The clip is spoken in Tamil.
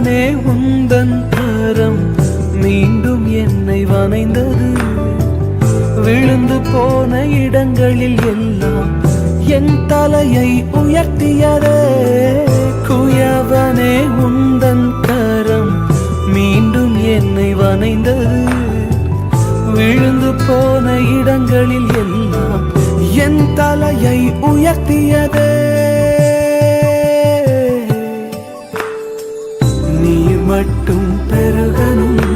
குயவனே உந்தன் கரம் மீண்டும் என்னை வனைந்தது. விழுந்து போன இடங்களில் எல்லாம் என் தலையை உயர்த்தியதே. குயவனே உந்தன் கரம் மீண்டும் என்னை வனைந்தது. விழுந்து போன இடங்களில் எல்லாம் என் தலையை உயர்த்தியதே. நீர் மட்டும் பெருகணும்